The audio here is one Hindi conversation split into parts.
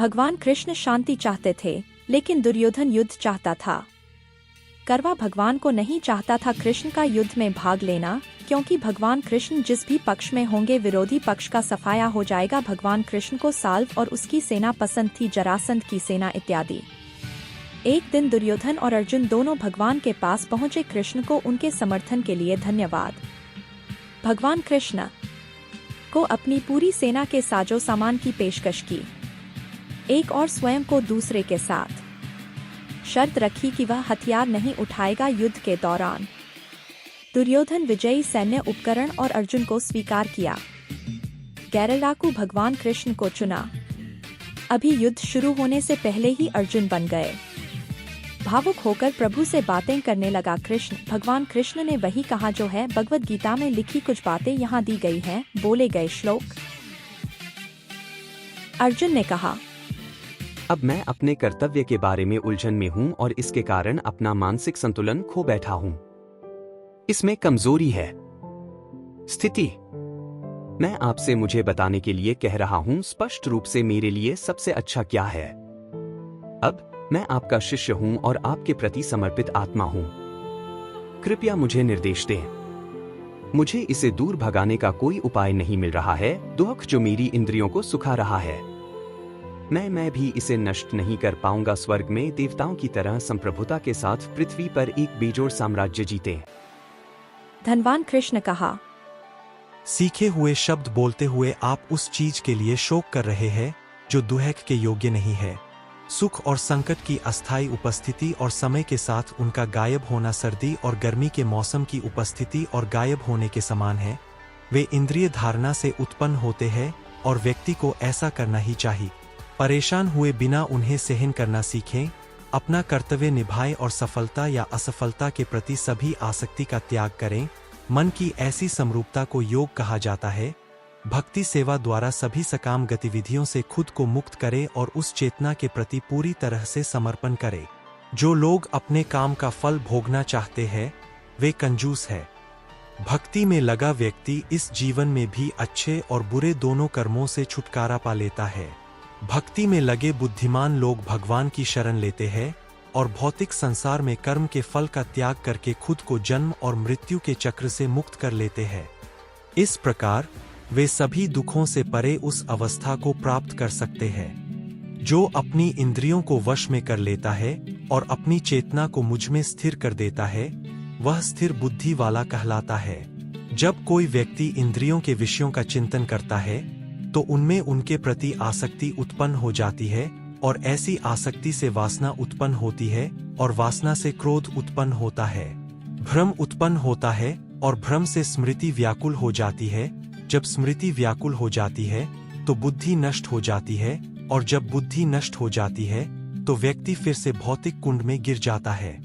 भगवान कृष्ण शांति चाहते थे, लेकिन दुर्योधन युद्ध चाहता था। कौरव भगवान को नहीं चाहता था कृष्ण का युद्ध में भाग लेना, क्योंकि भगवान कृष्ण जिस भी पक्ष में होंगे विरोधी पक्ष का सफाया हो जाएगा। भगवान कृष्ण को साल्व और उसकी सेना पसंद थी, जरासंध की सेना इत्यादि। एक दिन दुर्योधन और अर्जुन दोनों भगवान के पास पहुंचे। कृष्ण को उनके समर्थन के लिए धन्यवाद। भगवान कृष्ण को अपनी पूरी सेना के साजो सामान की पेशकश की, एक और स्वयं को दूसरे के साथ शर्त रखी कि वह हथियार नहीं उठाएगा युद्ध के दौरान। दुर्योधन विजयी सैन्य उपकरण और अर्जुन को स्वीकार किया। गैरलाकू भगवान कृष्ण को चुना। अभी युद्ध शुरू होने से पहले ही अर्जुन बन गए। भावुक होकर प्रभु से बातें करने लगा कृष्ण। भगवान कृष्ण ने वही कहा जो है भगवद गीता में लिखी, कुछ बातें यहाँ दी गई हैं, बोले गए श्लोक। अर्जुन ने कहा, अब मैं अपने कर्तव्य के बारे में उलझन में हूँ और इसके कारण अपना मानसिक संतुलन खो बैठा हूँ। इसमें कमजोरी है। स्थिति मैं आपसे मुझे बताने के लिए कह रहा हूँ स्पष्ट रूप से मेरे लिए सबसे अच्छा क्या है। अब मैं आपका शिष्य हूँ और आपके प्रति समर्पित आत्मा हूँ। कृपया मुझे निर्देश दें। मुझे इसे दूर भगाने का कोई उपाय नहीं मिल रहा है, दुख जो मेरी इंद्रियों को सुखा रहा है। मैं भी इसे नष्ट नहीं कर पाऊंगा। स्वर्ग में देवताओं की तरह संप्रभुता के साथ पृथ्वी पर एक बेजोड़ साम्राज्य जीते। धनवान कृष्ण कहा, सीखे हुए शब्द बोलते हुए आप उस चीज के लिए शोक कर रहे हैं जो दुहक के योग्य नहीं है। सुख और संकट की अस्थायी उपस्थिति और समय के साथ उनका गायब होना सर्दी और गर्मी के मौसम की उपस्थिति और गायब होने के समान है। वे इंद्रिय धारणा से उत्पन्न होते हैं और व्यक्ति को ऐसा करना ही चाहिए। परेशान हुए बिना उन्हें सहन करना सीखें। अपना कर्तव्य निभाएं और सफलता या असफलता के प्रति सभी आसक्ति का त्याग करें। मन की ऐसी समरूपता को योग कहा जाता है। भक्ति सेवा द्वारा सभी सकाम गतिविधियों से खुद को मुक्त करें और उस चेतना के प्रति पूरी तरह से समर्पण करें। जो लोग अपने काम का फल भोगना चाहते हैं वे कंजूस है। भक्ति में लगा व्यक्ति इस जीवन में भी अच्छे और बुरे दोनों कर्मों से छुटकारा पा लेता है। भक्ति में लगे बुद्धिमान लोग भगवान की शरण लेते हैं और भौतिक संसार में कर्म के फल का त्याग करके खुद को जन्म और मृत्यु के चक्र से मुक्त कर लेते हैं। इस प्रकार वे सभी दुखों से परे उस अवस्था को प्राप्त कर सकते हैं। जो अपनी इंद्रियों को वश में कर लेता है और अपनी चेतना को मुझ में स्थिर कर देता है, वह स्थिर बुद्धि वाला कहलाता है। जब कोई व्यक्ति इंद्रियों के विषयों का चिंतन करता है तो उनमें उनके प्रति आसक्ति उत्पन्न हो जाती है और ऐसी आसक्ति से वासना उत्पन्न होती है और वासना से क्रोध उत्पन्न होता है। भ्रम उत्पन्न होता है और भ्रम से स्मृति व्याकुल हो जाती है। जब स्मृति व्याकुल हो जाती है तो बुद्धि नष्ट हो जाती है और जब बुद्धि नष्ट हो जाती है तो व्यक्ति फिर से भौतिक कुंड में गिर जाता है।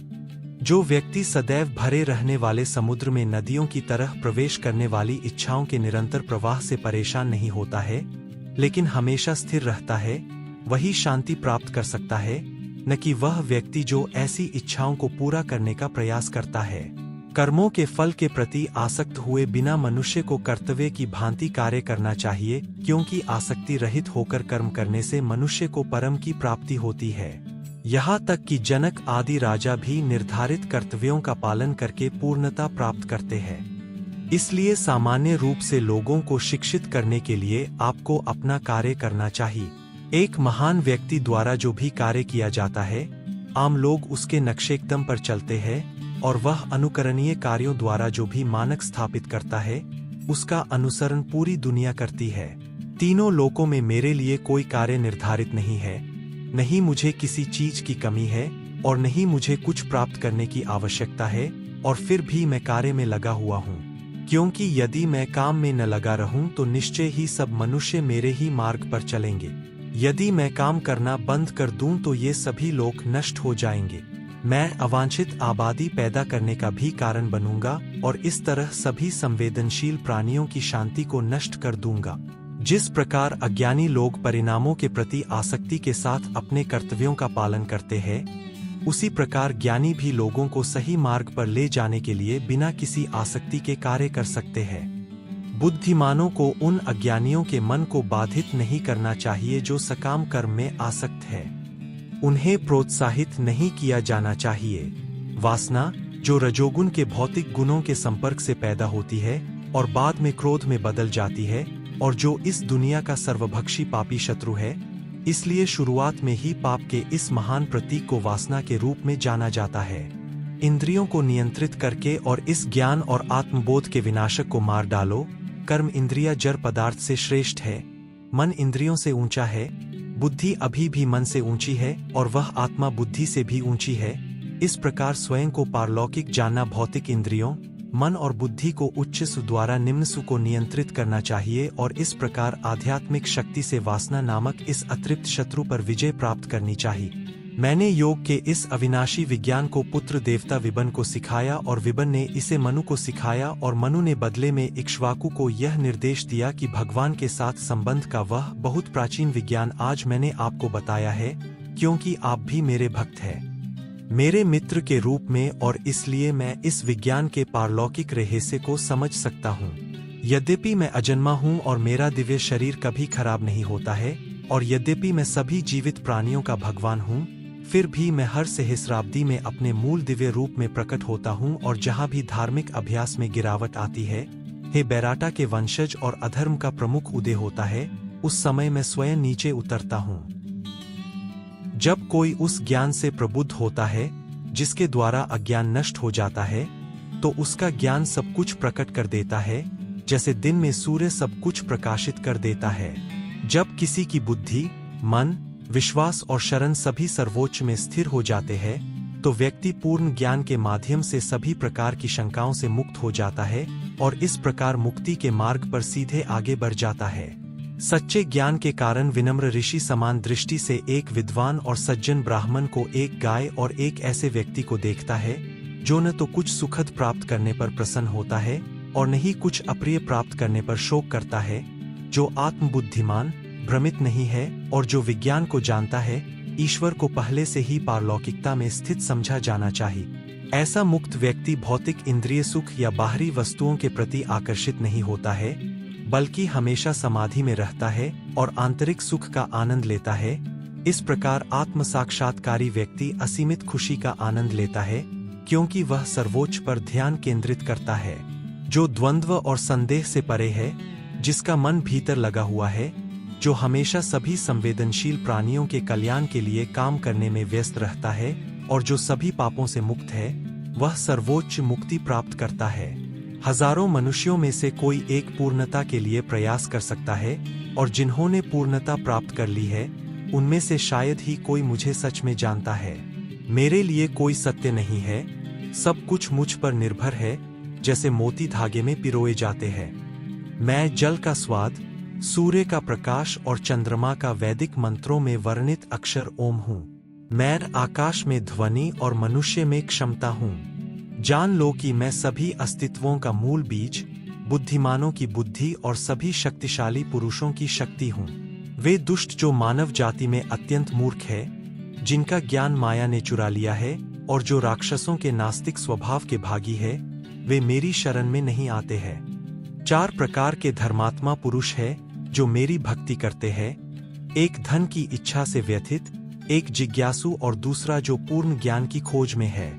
जो व्यक्ति सदैव भरे रहने वाले समुद्र में नदियों की तरह प्रवेश करने वाली इच्छाओं के निरंतर प्रवाह से परेशान नहीं होता है लेकिन हमेशा स्थिर रहता है, वही शांति प्राप्त कर सकता है, न कि वह व्यक्ति जो ऐसी इच्छाओं को पूरा करने का प्रयास करता है। कर्मों के फल के प्रति आसक्त हुए बिना मनुष्य को कर्तव्य की भांति कार्य करना चाहिए, क्योंकि आसक्ति रहित होकर कर्म करने से मनुष्य को परम की प्राप्ति होती है। यहाँ तक कि जनक आदि राजा भी निर्धारित कर्तव्यों का पालन करके पूर्णता प्राप्त करते हैं। इसलिए सामान्य रूप से लोगों को शिक्षित करने के लिए आपको अपना कार्य करना चाहिए। एक महान व्यक्ति द्वारा जो भी कार्य किया जाता है, आम लोग उसके नक्शेकदम पर चलते हैं और वह अनुकरणीय कार्यों द्वारा जो भी मानक स्थापित करता है, उसका अनुसरण पूरी दुनिया करती है। तीनों लोकों में मेरे लिए कोई कार्य निर्धारित नहीं है, नहीं मुझे किसी चीज की कमी है और नहीं मुझे कुछ प्राप्त करने की आवश्यकता है, और फिर भी मैं कार्य में लगा हुआ हूँ। क्योंकि यदि मैं काम में न लगा रहूं तो निश्चय ही सब मनुष्य मेरे ही मार्ग पर चलेंगे। यदि मैं काम करना बंद कर दूं तो ये सभी लोग नष्ट हो जाएंगे। मैं अवांछित आबादी पैदा करने का भी कारण बनूंगा और इस तरह सभी संवेदनशील प्राणियों की शांति को नष्ट कर दूंगा। जिस प्रकार अज्ञानी लोग परिणामों के प्रति आसक्ति के साथ अपने कर्तव्यों का पालन करते हैं, उसी प्रकार ज्ञानी भी लोगों को सही मार्ग पर ले जाने के लिए बिना किसी आसक्ति के कार्य कर सकते हैं। बुद्धिमानों को उन अज्ञानियों के मन को बाधित नहीं करना चाहिए जो सकाम कर्म में आसक्त है। उन्हें प्रोत्साहित नहीं किया जाना चाहिए। वासना, जो रजोगुण के भौतिक गुणों के संपर्क से पैदा होती है और बाद में क्रोध में बदल जाती है, और जो इस दुनिया का सर्वभक्षी पापी शत्रु है, इसलिए शुरुआत में ही पाप के इस महान प्रतीक को वासना के रूप में जाना जाता है। इंद्रियों को नियंत्रित करके और इस ज्ञान और आत्मबोध के विनाशक को मार डालो। कर्म इंद्रिया जड़ पदार्थ से श्रेष्ठ है, मन इंद्रियों से ऊंचा है, बुद्धि अभी भी मन से ऊंची है और वह आत्मा बुद्धि से भी ऊंची है। इस प्रकार स्वयं को पारलौकिक जानना भौतिक इंद्रियों, मन और बुद्धि को उच्च सु द्वारा निम्न सु को नियंत्रित करना चाहिए और इस प्रकार आध्यात्मिक शक्ति से वासना नामक इस अतृप्त शत्रु पर विजय प्राप्त करनी चाहिए। मैंने योग के इस अविनाशी विज्ञान को पुत्र देवता विबन को सिखाया और विबन ने इसे मनु को सिखाया और मनु ने बदले में इक्ष्वाकु को यह निर्देश दिया कि भगवान के साथ संबंध का वह बहुत प्राचीन विज्ञान आज मैंने आपको बताया है, क्योंकि आप भी मेरे भक्त हैं, मेरे मित्र के रूप में, और इसलिए मैं इस विज्ञान के पारलौकिक रहस्य को समझ सकता हूँ। यद्यपि मैं अजन्मा हूँ और मेरा दिव्य शरीर कभी खराब नहीं होता है, और यद्यपि मैं सभी जीवित प्राणियों का भगवान हूँ, फिर भी मैं हर सहस्राब्दी में अपने मूल दिव्य रूप में प्रकट होता हूँ, और जहाँ भी धार्मिक अभ्यास में गिरावट आती है, हे बैराटा के वंशज, और अधर्म का प्रमुख उदय होता है, उस समय मैं स्वयं नीचे उतरता हूँ। जब कोई उस ज्ञान से प्रबुद्ध होता है जिसके द्वारा अज्ञान नष्ट हो जाता है, तो उसका ज्ञान सब कुछ प्रकट कर देता है, जैसे दिन में सूर्य सब कुछ प्रकाशित कर देता है। जब किसी की बुद्धि, मन, विश्वास और शरण सभी सर्वोच्च में स्थिर हो जाते हैं, तो व्यक्ति पूर्ण ज्ञान के माध्यम से सभी प्रकार की शंकाओं से मुक्त हो जाता है और इस प्रकार मुक्ति के मार्ग पर सीधे आगे बढ़ जाता है। सच्चे ज्ञान के कारण विनम्र ऋषि समान दृष्टि से एक विद्वान और सज्जन ब्राह्मण को एक गाय और एक ऐसे व्यक्ति को देखता है जो न तो कुछ सुखद प्राप्त करने पर प्रसन्न होता है और न ही कुछ अप्रिय प्राप्त करने पर शोक करता है, जो आत्मबुद्धिमान, भ्रमित नहीं है और जो विज्ञान को जानता है। ईश्वर को पहले से ही पारलौकिकता में स्थित समझा जाना चाहिए। ऐसा मुक्त व्यक्ति भौतिक इंद्रिय सुख या बाहरी वस्तुओं के प्रति आकर्षित नहीं होता है, बल्कि हमेशा समाधि में रहता है और आंतरिक सुख का आनंद लेता है। इस प्रकार आत्म साक्षात्कारी व्यक्ति असीमित खुशी का आनंद लेता है, क्योंकि वह सर्वोच्च पर ध्यान केंद्रित करता है, जो द्वंद्व और संदेह से परे है, जिसका मन भीतर लगा हुआ है, जो हमेशा सभी संवेदनशील प्राणियों के कल्याण के लिए काम करने में व्यस्त रहता है और जो सभी पापों से मुक्त है, वह सर्वोच्च मुक्ति प्राप्त करता है। हजारों मनुष्यों में से कोई एक पूर्णता के लिए प्रयास कर सकता है, और जिन्होंने पूर्णता प्राप्त कर ली है, उनमें से शायद ही कोई मुझे सच में जानता है। मेरे लिए कोई सत्य नहीं है, सब कुछ मुझ पर निर्भर है, जैसे मोती धागे में पिरोए जाते हैं। मैं जल का स्वाद, सूर्य का प्रकाश और चंद्रमा का वैदिक मंत्रों में वर्णित अक्षर ओम हूँ। मैं आकाश में ध्वनि और मनुष्य में क्षमता हूँ। जान लो कि मैं सभी अस्तित्वों का मूल बीज, बुद्धिमानों की बुद्धि और सभी शक्तिशाली पुरुषों की शक्ति हूँ। वे दुष्ट जो मानव जाति में अत्यंत मूर्ख है, जिनका ज्ञान माया ने चुरा लिया है और जो राक्षसों के नास्तिक स्वभाव के भागी है, वे मेरी शरण में नहीं आते हैं। 4 प्रकार के धर्मात्मा पुरुष है जो मेरी भक्ति करते हैं, एक धन की इच्छा से व्यथित, एक जिज्ञासु और दूसरा जो पूर्ण ज्ञान की खोज में है।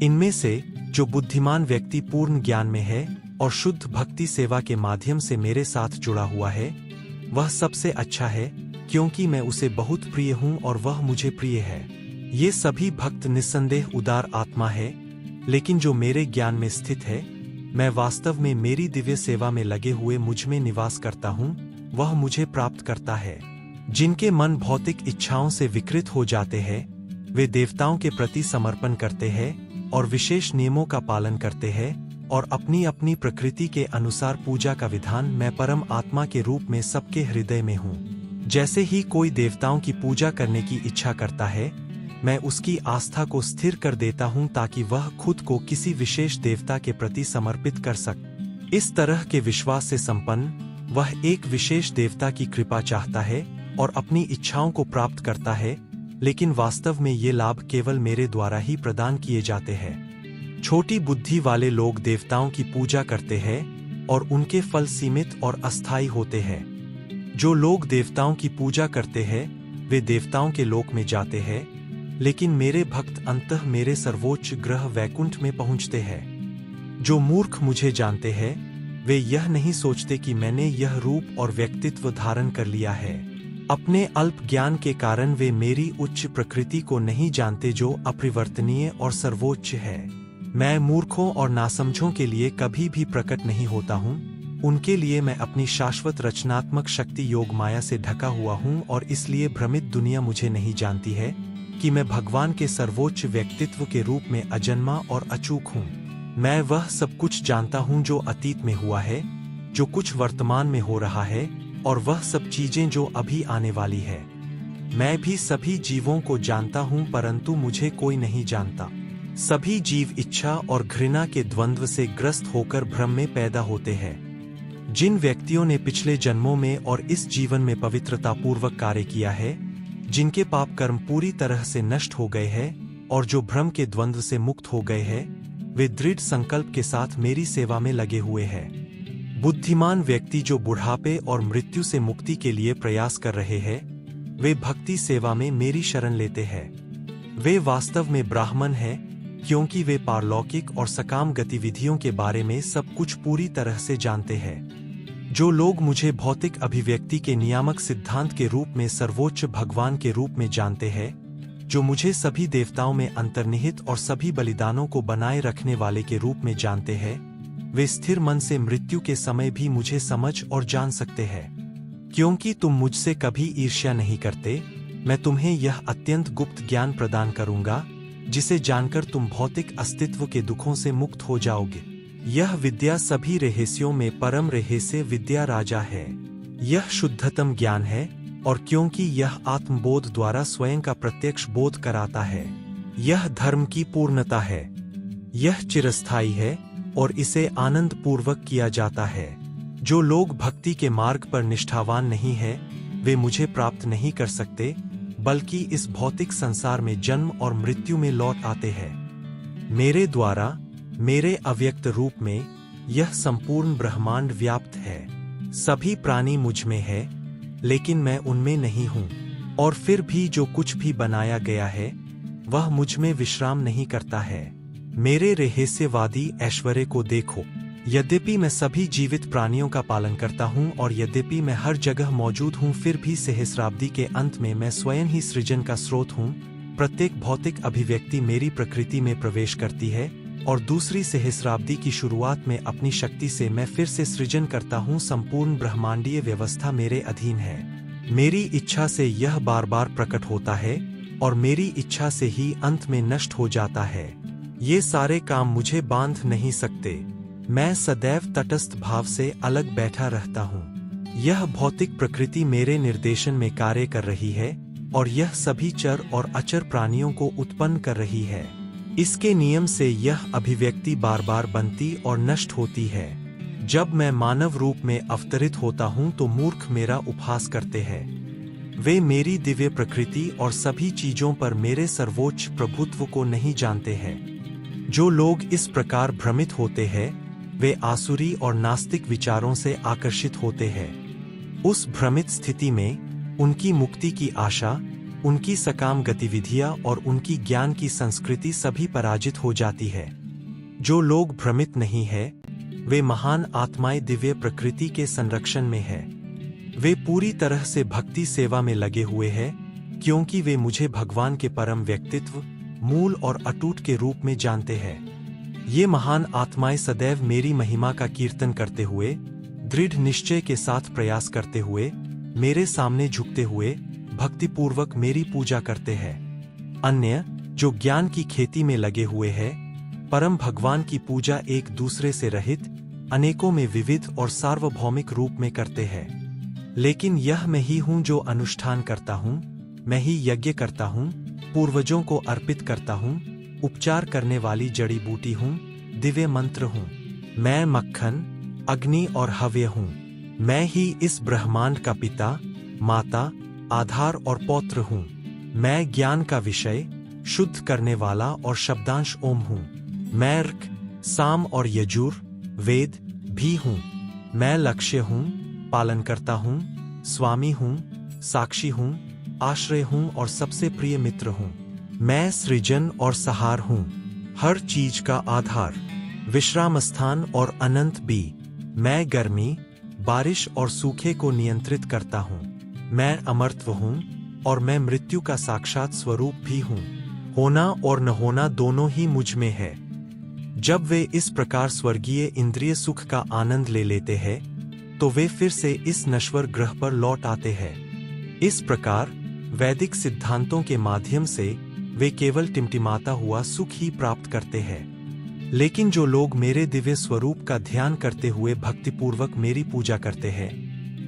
इनमें से जो बुद्धिमान व्यक्ति पूर्ण ज्ञान में है और शुद्ध भक्ति सेवा के माध्यम से मेरे साथ जुड़ा हुआ है, वह सबसे अच्छा है, क्योंकि मैं उसे बहुत प्रिय हूँ और वह मुझे प्रिय है। ये सभी भक्त निस्संदेह उदार आत्मा है, लेकिन जो मेरे ज्ञान में स्थित है, मैं वास्तव में मेरी दिव्य सेवा में लगे हुए मुझ में निवास करता हूँ, वह मुझे प्राप्त करता है। जिनके मन भौतिक इच्छाओं से विकृत हो जाते हैं, वे देवताओं के प्रति समर्पण करते हैं और विशेष नियमों का पालन करते हैं और अपनी अपनी प्रकृति के अनुसार पूजा का विधान मैं परम आत्मा के रूप में सबके हृदय में हूँ। जैसे ही कोई देवताओं की पूजा करने की इच्छा करता है, मैं उसकी आस्था को स्थिर कर देता हूँ ताकि वह खुद को किसी विशेष देवता के प्रति समर्पित कर सके। इस तरह के विश्वास से संपन्न वह एक विशेष देवता की कृपा चाहता है और अपनी इच्छाओं को प्राप्त करता है, लेकिन वास्तव में ये लाभ केवल मेरे द्वारा ही प्रदान किए जाते हैं। छोटी बुद्धि वाले लोग देवताओं की पूजा करते हैं, और उनके फल सीमित और अस्थायी होते हैं। जो लोग देवताओं की पूजा करते हैं वे देवताओं के लोक में जाते हैं, लेकिन मेरे भक्त अंततः मेरे सर्वोच्च ग्रह वैकुंठ में पहुंचते हैं। जो मूर्ख मुझे जानते हैं वे यह नहीं सोचते कि मैंने यह रूप और व्यक्तित्व धारण कर लिया है। अपने अल्प ज्ञान के कारण वे मेरी उच्च प्रकृति को नहीं जानते जो अपरिवर्तनीय और सर्वोच्च है। मैं मूर्खों और नासमझों के लिए कभी भी प्रकट नहीं होता हूँ। उनके लिए मैं अपनी शाश्वत रचनात्मक शक्ति योग माया से ढका हुआ हूँ और इसलिए भ्रमित दुनिया मुझे नहीं जानती है कि मैं भगवान के सर्वोच्च व्यक्तित्व के रूप में अजन्मा और अचूक हूँ। मैं वह सब कुछ जानता हूँ जो अतीत में हुआ है, जो कुछ वर्तमान में हो रहा है और वह सब चीजें जो अभी आने वाली है। मैं भी सभी जीवों को जानता हूँ परंतु मुझे कोई नहीं जानता। सभी जीव इच्छा और घृणा के द्वंद्व से ग्रस्त होकर भ्रम में पैदा होते हैं। जिन व्यक्तियों ने पिछले जन्मों में और इस जीवन में पवित्रतापूर्वक कार्य किया है, जिनके पाप कर्म पूरी तरह से नष्ट हो गए हैं और जो भ्रम के द्वंद्व से मुक्त हो गए हैं, वे दृढ़ संकल्प के साथ मेरी सेवा में लगे हुए हैं। बुद्धिमान व्यक्ति जो बुढ़ापे और मृत्यु से मुक्ति के लिए प्रयास कर रहे हैं, वे भक्ति सेवा में मेरी शरण लेते हैं। वे वास्तव में ब्राह्मण हैं क्योंकि वे पारलौकिक और सकाम गतिविधियों के बारे में सब कुछ पूरी तरह से जानते हैं। जो लोग मुझे भौतिक अभिव्यक्ति के नियामक सिद्धांत के रूप में सर्वोच्च भगवान के रूप में जानते हैं, जो मुझे सभी देवताओं में अंतर्निहित और सभी बलिदानों को बनाए रखने वाले के रूप में जानते हैं, वे स्थिर मन से मृत्यु के समय भी मुझे समझ और जान सकते हैं। क्योंकि तुम मुझसे कभी ईर्ष्या नहीं करते, मैं तुम्हें यह अत्यंत गुप्त ज्ञान प्रदान करूंगा जिसे जानकर तुम भौतिक अस्तित्व के दुखों से मुक्त हो जाओगे। यह विद्या सभी रहस्यों में परम रहस्य विद्या राजा है। यह शुद्धतम ज्ञान है और क्योंकि यह आत्मबोध द्वारा स्वयं का प्रत्यक्ष बोध कराता है, यह धर्म की पूर्णता है। यह चिरस्थायी है और इसे आनंद पूर्वक किया जाता है। जो लोग भक्ति के मार्ग पर निष्ठावान नहीं है वे मुझे प्राप्त नहीं कर सकते, बल्कि इस भौतिक संसार में जन्म और मृत्यु में लौट आते हैं। मेरे द्वारा मेरे अव्यक्त रूप में यह संपूर्ण ब्रह्मांड व्याप्त है। सभी प्राणी मुझ में है लेकिन मैं उनमें नहीं हूँ, और फिर भी जो कुछ भी बनाया गया है वह मुझ में विश्राम नहीं करता है। मेरे रहस्यवादी ऐश्वर्य को देखो। यद्यपि मैं सभी जीवित प्राणियों का पालन करता हूँ और यद्यपि मैं हर जगह मौजूद हूँ, फिर भी सहस्राब्दी के अंत में मैं स्वयं ही सृजन का स्रोत हूँ। प्रत्येक भौतिक अभिव्यक्ति मेरी प्रकृति में प्रवेश करती है और दूसरी सहस्राब्दी की शुरुआत में अपनी शक्ति से मैं फिर से सृजन करता हूँ। संपूर्ण ब्रह्मांडीय व्यवस्था मेरे अधीन है। मेरी इच्छा से यह बार बार प्रकट होता है और मेरी इच्छा से ही अंत में नष्ट हो जाता है। ये सारे काम मुझे बांध नहीं सकते। मैं सदैव तटस्थ भाव से अलग बैठा रहता हूँ। यह भौतिक प्रकृति मेरे निर्देशन में कार्य कर रही है और यह सभी चर और अचर प्राणियों को उत्पन्न कर रही है। इसके नियम से यह अभिव्यक्ति बार बार बनती और नष्ट होती है। जब मैं मानव रूप में अवतरित होता हूँ तो मूर्ख मेरा उपहास करते हैं। वे मेरी दिव्य प्रकृति और सभी चीजों पर मेरे सर्वोच्च प्रभुत्व को नहीं जानते हैं। जो लोग इस प्रकार भ्रमित होते हैं वे आसुरी और नास्तिक विचारों से आकर्षित होते हैं। उस भ्रमित स्थिति में उनकी मुक्ति की आशा, उनकी सकाम गतिविधियां और उनकी ज्ञान की संस्कृति सभी पराजित हो जाती है। जो लोग भ्रमित नहीं है वे महान आत्माएं दिव्य प्रकृति के संरक्षण में है। वे पूरी तरह से भक्ति सेवा में लगे हुए हैं क्योंकि वे मुझे भगवान के परम व्यक्तित्व, मूल और अटूट के रूप में जानते हैं। ये महान आत्माएं सदैव मेरी महिमा का कीर्तन करते हुए, दृढ़ निश्चय के साथ प्रयास करते हुए, मेरे सामने झुकते हुए भक्तिपूर्वक मेरी पूजा करते हैं। अन्य जो ज्ञान की खेती में लगे हुए हैं, परम भगवान की पूजा एक दूसरे से रहित, अनेकों में विविध और सार्वभौमिक रूप में करते हैं। लेकिन यह मैं ही हूँ जो अनुष्ठान करता हूँ, मैं ही यज्ञ करता हूँ, पूर्वजों को अर्पित करता हूँ, उपचार करने वाली जड़ी बूटी हूँ, दिव्य मंत्र हूँ। मैं मक्खन, अग्नि और हव्य हूँ। मैं ही इस ब्रह्मांड का पिता, माता, आधार और पौत्र हूँ। मैं ज्ञान का विषय, शुद्ध करने वाला और शब्दांश ओम हूँ। मैं ऋक्, साम और यजुर, वेद भी हूँ। मैं लक्ष्य हूँ, पालनकर्ता हूँ, स्वामी हूँ, साक्षी हूँ, आश्रय हूँ और सबसे प्रिय मित्र हूँ। मैं सृजन और सहार हूँ, हर चीज का आधार, विश्राम स्थान और अनंत भी। मैं गर्मी, बारिश और सूखे को नियंत्रित करता हूँ। मैं अमरत्व हूँ और मैं मृत्यु का साक्षात स्वरूप भी हूँ। होना और न होना दोनों ही मुझ में है। जब वे इस प्रकार स्वर्गीय इंद्रिय सुख का आनंद ले लेते हैं, तो वे फिर से इस नश्वर ग्रह पर लौट आते हैं। इस प्रकार वैदिक सिद्धांतों के माध्यम से वे केवल टिमटिमाता हुआ सुख ही प्राप्त करते हैं। लेकिन जो लोग मेरे दिव्य स्वरूप का ध्यान करते हुए भक्तिपूर्वक मेरी पूजा करते हैं,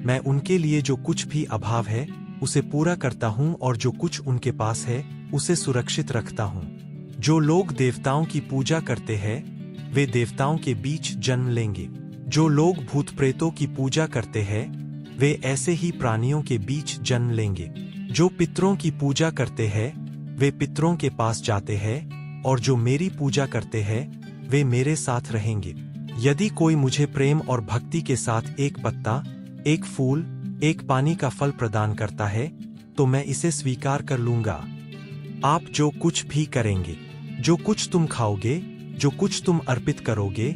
मैं उनके लिए जो कुछ भी अभाव है उसे पूरा करता हूँ और जो कुछ उनके पास है उसे सुरक्षित रखता हूँ। जो लोग देवताओं की पूजा करते हैं वे देवताओं के बीच जन्म लेंगे। जो लोग भूत प्रेतों की पूजा करते हैं वे ऐसे ही प्राणियों के बीच जन्म लेंगे। जो पितरों की पूजा करते हैं वे पितरों के पास जाते हैं और जो मेरी पूजा करते हैं वे मेरे साथ रहेंगे। यदि कोई मुझे प्रेम और भक्ति के साथ एक पत्ता, एक फूल, एक पानी का फल प्रदान करता है तो मैं इसे स्वीकार कर लूंगा। आप जो कुछ भी करेंगे, जो कुछ तुम खाओगे, जो कुछ तुम अर्पित करोगे,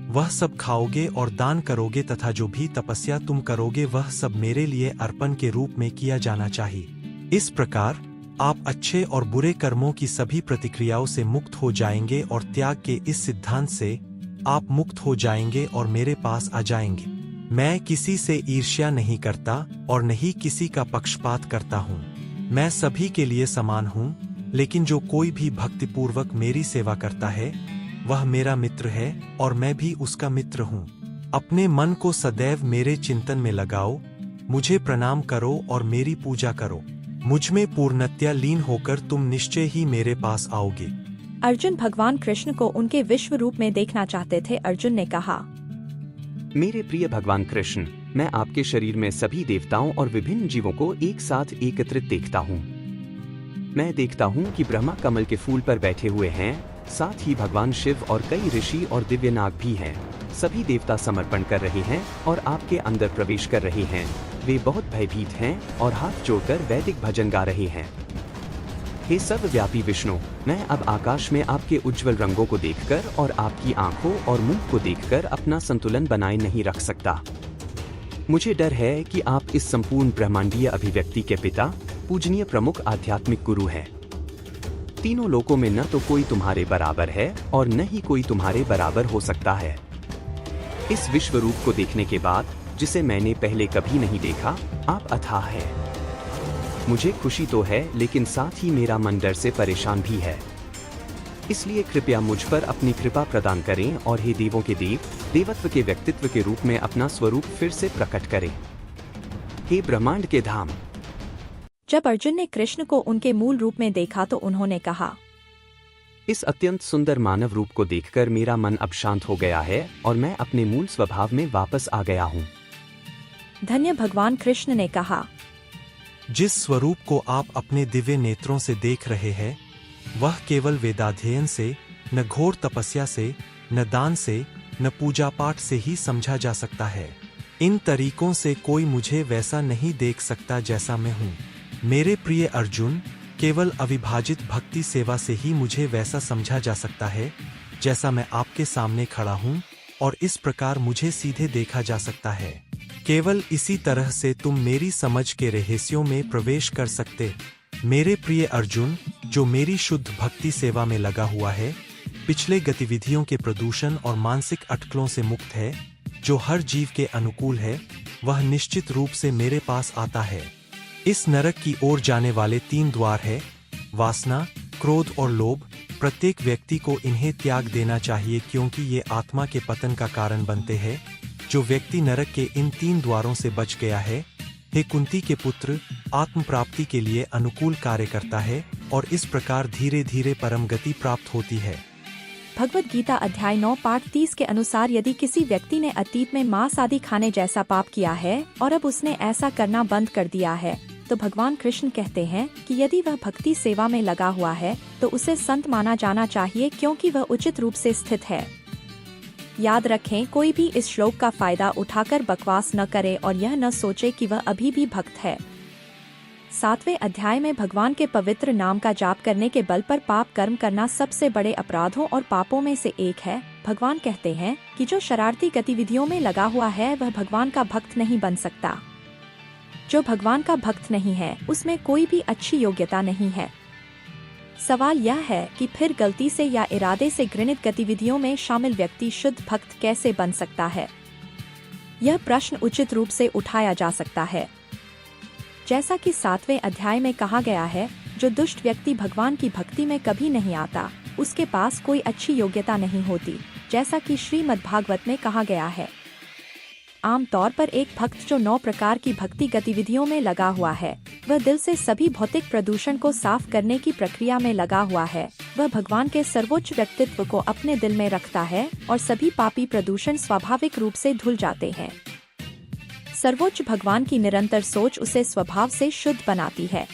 वह सब खाओगे और दान करोगे तथा जो भी तपस्या तुम करोगे वह सब मेरे लिए अर्पण के रूप में किया जाना चाहिए। इस प्रकार आप अच्छे और बुरे कर्मों की सभी प्रतिक्रियाओं से मुक्त हो जाएंगे और त्याग के इस सिद्धांत से आप मुक्त हो जाएंगे और मेरे पास आ जाएंगे। मैं किसी से ईर्ष्या नहीं करता और न ही किसी का पक्षपात करता हूँ। मैं सभी के लिए समान हूँ, लेकिन जो कोई भी भक्तिपूर्वक मेरी सेवा करता है वह मेरा मित्र है और मैं भी उसका मित्र हूँ। अपने मन को सदैव मेरे चिंतन में लगाओ, मुझे प्रणाम करो और मेरी पूजा करो। मुझ में पूर्णतया लीन होकर तुम निश्चय ही मेरे पास आओगे। अर्जुन भगवान कृष्ण को उनके विश्व रूप में देखना चाहते थे। अर्जुन ने कहा, मेरे प्रिय भगवान कृष्ण, मैं आपके शरीर में सभी देवताओं और विभिन्न जीवों को एक साथ एकत्रित देखता हूँ। मैं देखता हूँ कि ब्रह्मा कमल के फूल पर बैठे हुए हैं, साथ ही भगवान शिव और कई ऋषि और दिव्य नाग भी हैं। सभी देवता समर्पण कर रहे हैं और आपके अंदर प्रवेश कर रहे हैं। वे बहुत भयभीत हैं और हाथ जोड़कर वैदिक भजन गा रहे हैं। हे सर्वव्यापी विष्णु, मैं अब आकाश में आपके उज्जवल रंगों को देखकर और आपकी आंखों और मुंह को देखकर अपना संतुलन बनाए नहीं रख सकता। मुझे डर है कि आप इस संपूर्ण ब्रह्मांडीय अभिव्यक्ति के पिता, पूजनीय प्रमुख आध्यात्मिक गुरु हैं। तीनों लोकों में न तो कोई तुम्हारे बराबर है और न ही कोई तुम्हारे बराबर हो सकता है। इस विश्व रूप को देखने के बाद, जिसे मैंने पहले कभी नहीं देखा, आप अथाह है। मुझे खुशी तो है, लेकिन साथ ही मेरा मन डर से परेशान भी है। इसलिए कृपया मुझ पर अपनी कृपा प्रदान करें और हे देवों के देव, देवत्व के व्यक्तित्व के रूप में अपना स्वरूप फिर से प्रकट करें। हे ब्रह्मांड के धाम। जब अर्जुन ने कृष्ण को उनके मूल रूप में देखा तो उन्होंने कहा, इस अत्यंत सुंदर मानव रूप को देखकर मेरा मन अब शांत हो गया है और मैं अपने मूल स्वभाव में वापस आ गया हूँ। धन्य भगवान कृष्ण ने कहा, जिस स्वरूप को आप अपने दिव्य नेत्रों से देख रहे हैं वह केवल वेदाध्ययन से, न घोर तपस्या से, न दान से, न पूजा पाठ से ही समझा जा सकता है। इन तरीकों से कोई मुझे वैसा नहीं देख सकता जैसा मैं हूँ। मेरे प्रिय अर्जुन, केवल अविभाजित भक्ति सेवा से ही मुझे वैसा समझा जा सकता है जैसा मैं आपके सामने खड़ा हूँ, और इस प्रकार मुझे सीधे देखा जा सकता है। केवल इसी तरह से तुम मेरी समझ के रहस्यों में प्रवेश कर सकते। मेरे प्रिय अर्जुन, जो मेरी शुद्ध भक्ति सेवा में लगा हुआ है, पिछले गतिविधियों के प्रदूषण और मानसिक अटकलों से मुक्त है, जो हर जीव के अनुकूल है, वह निश्चित रूप से मेरे पास आता है। इस नरक की ओर जाने वाले 3 द्वार है: वासना, क्रोध और लोभ। प्रत्येक व्यक्ति को इन्हें त्याग देना चाहिए, क्योंकि ये आत्मा के पतन का कारण बनते हैं। जो व्यक्ति नरक के इन 3 द्वारों से बच गया है, हे कुंती के पुत्र, आत्म प्राप्ति के लिए अनुकूल कार्य करता है और इस प्रकार धीरे धीरे परम गति प्राप्त होती है। भगवद गीता अध्याय 9 पाठ 30 के अनुसार यदि किसी व्यक्ति ने अतीत में मांस आदि खाने जैसा पाप किया है और अब उसने ऐसा करना बंद कर दिया है, तो भगवान कृष्ण कहते हैं कि यदि वह भक्ति सेवा में लगा हुआ है तो उसे संत माना जाना चाहिए, क्योंकि वह उचित रूप से स्थित है। याद रखें, कोई भी इस श्लोक का फायदा उठाकर बकवास न करे और यह न सोचे कि वह अभी भी भक्त है। 7वें अध्याय में भगवान के पवित्र नाम का जाप करने के बल पर पाप कर्म करना सबसे बड़े अपराधों और पापों में से एक है। भगवान कहते हैं कि जो शरारती गतिविधियों में लगा हुआ है वह भगवान का भक्त नहीं बन सकता। जो भगवान का भक्त नहीं है उसमें कोई भी अच्छी योग्यता नहीं है। सवाल यह है कि फिर गलती से या इरादे से घृणित गतिविधियों में शामिल व्यक्ति शुद्ध भक्त कैसे बन सकता है? यह प्रश्न उचित रूप से उठाया जा सकता है। जैसा कि 7वें अध्याय में कहा गया है, जो दुष्ट व्यक्ति भगवान की भक्ति में कभी नहीं आता, उसके पास कोई अच्छी योग्यता नहीं होती, जैसा कि श्रीमद् भागवत में कहा गया है। आमतौर पर एक भक्त जो 9 प्रकार की भक्ति गतिविधियों में लगा हुआ है, वह दिल से सभी भौतिक प्रदूषण को साफ करने की प्रक्रिया में लगा हुआ है। वह भगवान के सर्वोच्च व्यक्तित्व को अपने दिल में रखता है और सभी पापी प्रदूषण स्वाभाविक रूप से धुल जाते हैं। सर्वोच्च भगवान की निरंतर सोच उसे स्वभाव से शुद्ध बनाती है।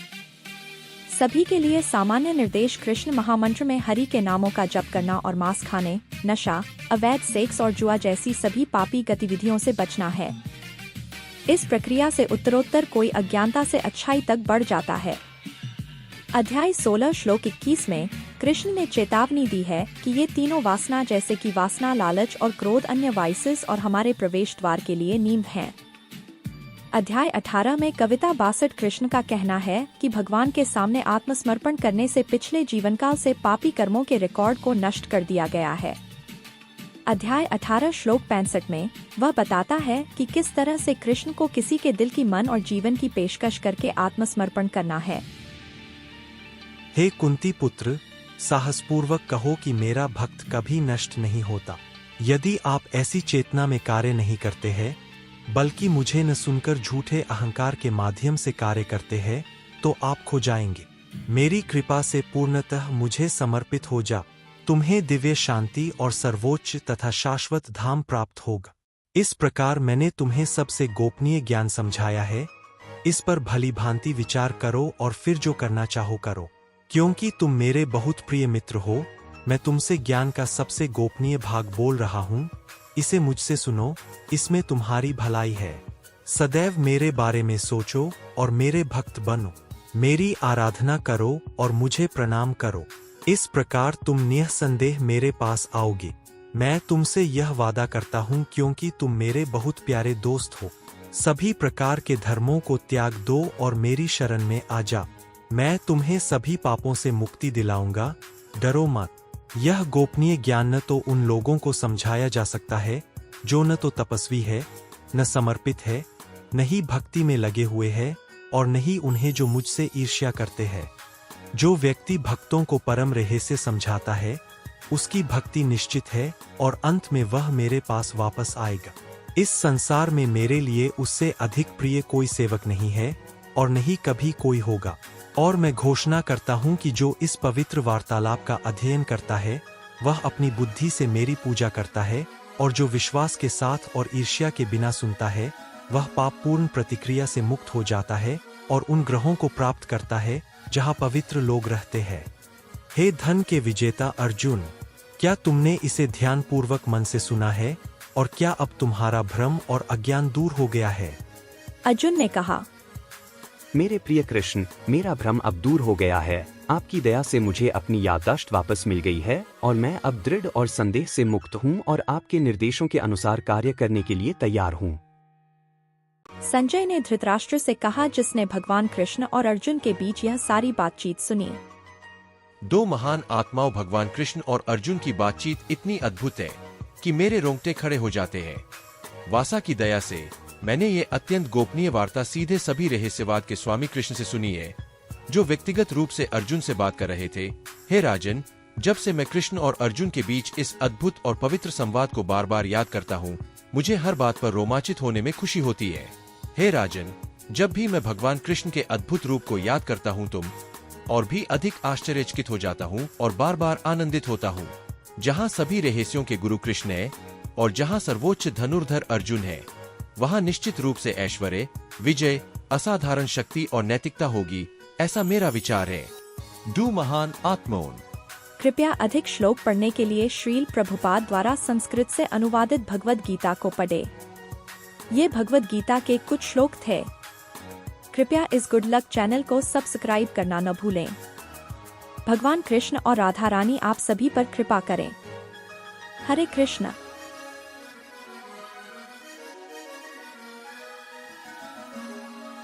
सभी के लिए सामान्य निर्देश कृष्ण महामंत्र में हरि के नामों का जप करना और मांस खाने, नशा, अवैध सेक्स और जुआ जैसी सभी पापी गतिविधियों से बचना है। इस प्रक्रिया से उत्तरोत्तर कोई अज्ञानता से अच्छाई तक बढ़ जाता है। अध्याय 16 श्लोक 21 में कृष्ण ने चेतावनी दी है कि ये तीनों वासना जैसे कि वासना, लालच और क्रोध अन्य वाइसेस और हमारे प्रवेश द्वार के लिए नींव हैं। अध्याय 18 में कविता 62 कृष्ण का कहना है कि भगवान के सामने आत्मसमर्पण करने से पिछले जीवनकाल से पापी कर्मों के रिकॉर्ड को नष्ट कर दिया गया है। अध्याय 18 श्लोक 65 में वह बताता है कि किस तरह से कृष्ण को किसी के दिल की, मन और जीवन की पेशकश करके आत्मसमर्पण करना है। हे कुंती पुत्र, साहसपूर्वक कहो कि मेरा भक्त कभी नष्ट नहीं होता। यदि आप ऐसी चेतना में कार्य नहीं करते हैं, बल्कि मुझे न सुनकर झूठे अहंकार के माध्यम से कार्य करते हैं, तो आप खो जाएंगे। मेरी कृपा से पूर्णतः मुझे समर्पित हो जा, तुम्हें दिव्य शांति और सर्वोच्च तथा शाश्वत धाम प्राप्त होगा। इस प्रकार मैंने तुम्हें सबसे गोपनीय ज्ञान समझाया है। इस पर भली भांति विचार करो और फिर जो करना चाहो करो। क्योंकि तुम मेरे बहुत प्रिय मित्र हो, मैं तुमसे ज्ञान का सबसे गोपनीय भाग बोल रहा हूँ। इसे मुझसे सुनो, इसमें तुम्हारी भलाई है। सदैव मेरे बारे में सोचो और मेरे भक्त बनो। मेरी आराधना करो और मुझे प्रणाम करो। इस प्रकार तुम निःसंदेह मेरे पास आओगे। मैं तुमसे यह वादा करता हूँ क्योंकि तुम मेरे बहुत प्यारे दोस्त हो। सभी प्रकार के धर्मों को त्याग दो और मेरी शरण में आ जा। मैं तुम्हें सभी पापों से मुक्ति दिलाऊंगा, डरो मत। यह गोपनीय ज्ञान न तो उन लोगों को समझाया जा सकता है जो न तो तपस्वी है, न समर्पित है, न ही भक्ति में लगे हुए हैं, और न ही उन्हें जो मुझसे ईर्ष्या करते हैं। जो व्यक्ति भक्तों को परम रहस्य समझाता है, उसकी भक्ति निश्चित है और अंत में वह मेरे पास वापस आएगा। इस संसार में मेरे लिए उससे अधिक प्रिय कोई सेवक नहीं है और नहीं कभी कोई होगा। और मैं घोषणा करता हूँ कि जो इस पवित्र वार्तालाप का अध्ययन करता है, वह अपनी बुद्धि से मेरी पूजा करता है, और जो विश्वास के साथ और ईर्ष्या के बिना सुनता है, वह पापपूर्ण प्रतिक्रिया से मुक्त हो जाता है और उन ग्रहों को प्राप्त करता है जहाँ पवित्र लोग रहते हैं। हे धन के विजेता अर्जुन, क्या तुमने इसे ध्यानपूर्वक मन से सुना है, और क्या अब तुम्हारा भ्रम और अज्ञान दूर हो गया है? अर्जुन ने कहा, मेरे प्रिय कृष्ण, मेरा भ्रम अब दूर हो गया है। आपकी दया से मुझे अपनी याददाश्त वापस मिल गई है और मैं अब दृढ़ और संदेह से मुक्त हूँ और आपके निर्देशों के अनुसार कार्य करने के लिए तैयार हूँ। संजय ने धृतराष्ट्र से कहा, जिसने भगवान कृष्ण और अर्जुन के बीच यह सारी बातचीत सुनी। 2 महान आत्माओं भगवान कृष्ण और अर्जुन की बातचीत इतनी अद्भुत है कि मेरे रोंगटे खड़े हो जाते हैं। वासा की दया से मैंने ये अत्यंत गोपनीय वार्ता सीधे सभी रहस्यवाद के स्वामी कृष्ण से सुनी है, जो व्यक्तिगत रूप से अर्जुन से बात कर रहे थे। हे राजन, जब से मैं कृष्ण और अर्जुन के बीच इस अद्भुत और पवित्र संवाद को बार बार याद करता हूँ, मुझे हर बात पर रोमांचित होने में खुशी होती है। हे राजन, जब भी मैं भगवान कृष्ण के अद्भुत रूप को याद करता हूँ, तुम और भी अधिक आश्चर्यचकित हो जाता हूँ और बार बार आनंदित होता हूँ। जहाँ सभी रहस्यों के गुरु कृष्ण है और जहाँ सर्वोच्च धनुर्धर अर्जुन है, वहाँ निश्चित रूप से ऐश्वर्य, विजय, असाधारण शक्ति और नैतिकता होगी, ऐसा मेरा विचार है। 2 महान आत्माओं कृपया अधिक श्लोक पढ़ने के लिए श्रील प्रभुपाद द्वारा संस्कृत से अनुवादित भगवद गीता को पढ़ें। ये भगवद गीता के कुछ श्लोक थे। कृपया इस गुड लक चैनल को सब्सक्राइब करना न भूलें। भगवान कृष्ण और राधा रानी आप सभी पर कृपा करें। हरे कृष्ण।